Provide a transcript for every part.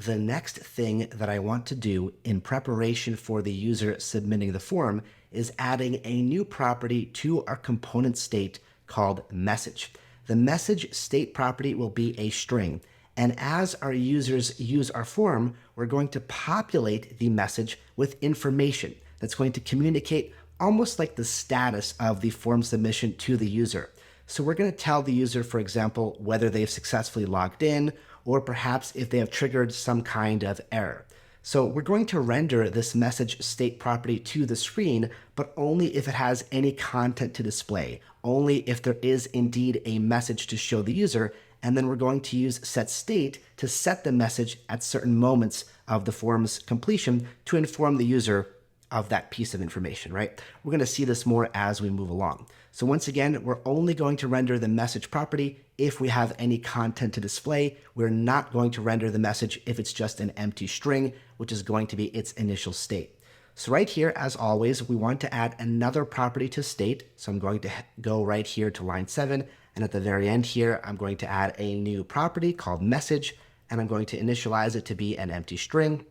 the next thing that I want to do in preparation for the user submitting the form is adding a new property to our component state called message. The message state property will be a string. And as our users use our form, we're going to populate the message with information that's going to communicate almost like the status of the form submission to the user. So we're going to tell the user, for example, whether they've successfully logged in, or perhaps if they have triggered some kind of error. So we're going to render this message state property to the screen, but only if it has any content to display, only if there is indeed a message to show the user, and then we're going to use setState to set the message at certain moments of the form's completion to inform the user of that piece of information, right? We're going to see this more as we move along. So once again, we're only going to render the message property if we have any content to display. We're not going to render the message if it's just an empty string, which is going to be its initial state. So right here, as always, we want to add another property to state. So I'm going to go right here to line 7. And at the very end here, I'm going to add a new property called message, and I'm going to initialize it to be an empty string.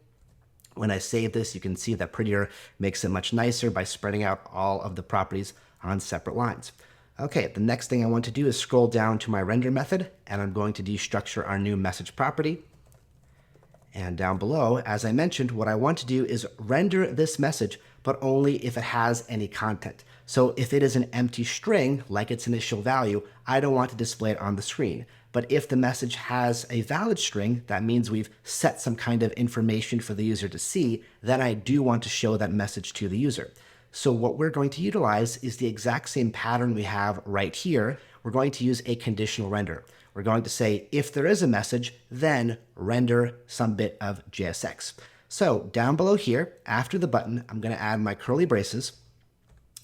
When I save this, you can see that Prettier makes it much nicer by spreading out all of the properties on separate lines. Okay, the next thing I want to do is scroll down to my render method, and I'm going to destructure our new message property. And down below, as I mentioned, what I want to do is render this message, but only if it has any content. So if it is an empty string, like its initial value, I don't want to display it on the screen. But if the message has a valid string, that means we've set some kind of information for the user to see, then I do want to show that message to the user. So what we're going to utilize is the exact same pattern we have right here. We're going to use a conditional render. We're going to say, if there is a message, then render some bit of JSX. So down below here, after the button, I'm going to add my curly braces.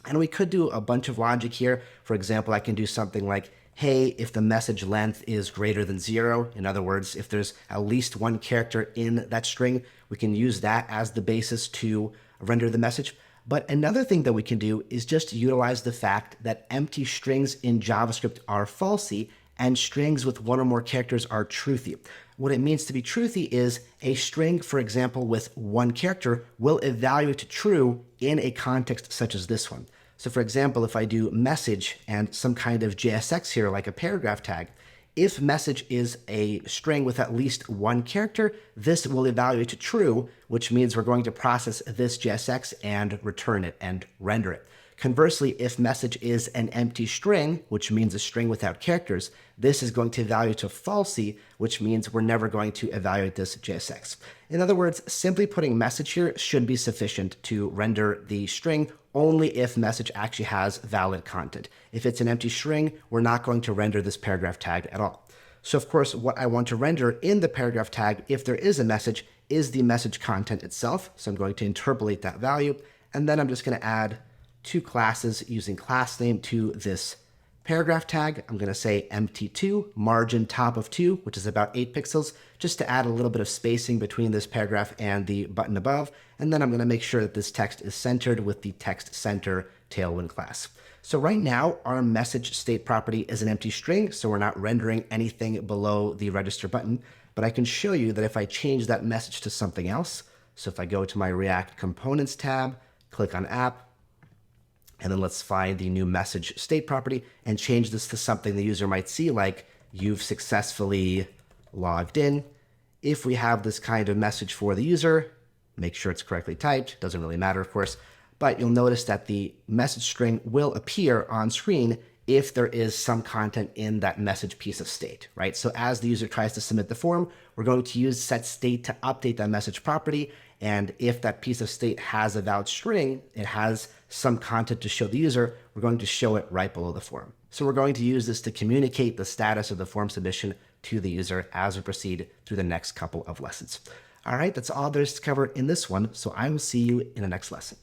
And we could do a bunch of logic here. For example, I can do something like, hey, if the message length is greater than 0, in other words, if there's at least one character in that string, we can use that as the basis to render the message. But another thing that we can do is just utilize the fact that empty strings in JavaScript are falsy and strings with one or more characters are truthy. What it means to be truthy is a string, for example, with one character will evaluate to true in a context such as this one. So for example, if I do message and some kind of JSX here, like a paragraph tag, if message is a string with at least one character, this will evaluate to true, which means we're going to process this JSX and return it and render it. Conversely, if message is an empty string, which means a string without characters, this is going to evaluate to falsy, which means we're never going to evaluate this JSX. In other words, simply putting message here should be sufficient to render the string only if message actually has valid content. If it's an empty string, we're not going to render this paragraph tag at all. So of course, what I want to render in the paragraph tag, if there is a message, is the message content itself. So I'm going to interpolate that value, and then I'm just going to add two classes using class name to this paragraph tag. I'm going to say empty2, margin top of 2, which is about 8 pixels, just to add a little bit of spacing between this paragraph and the button above. And then I'm going to make sure that this text is centered with the text center Tailwind class. So right now, our message state property is an empty string, so we're not rendering anything below the register button. But I can show you that if I change that message to something else, so if I go to my React Components tab, click on App, and then let's find the new message state property and change this to something the user might see, like you've successfully logged in. If we have this kind of message for the user, make sure it's correctly typed. Doesn't really matter, of course, but you'll notice that the message string will appear on screen if there is some content in that message piece of state, right? So as the user tries to submit the form, we're going to use setState to update that message property. And if that piece of state has a valid string, it has some content to show the user, we're going to show it right below the form. So we're going to use this to communicate the status of the form submission to the user as we proceed through the next couple of lessons. All right, that's all there is to cover in this one. So I will see you in the next lesson.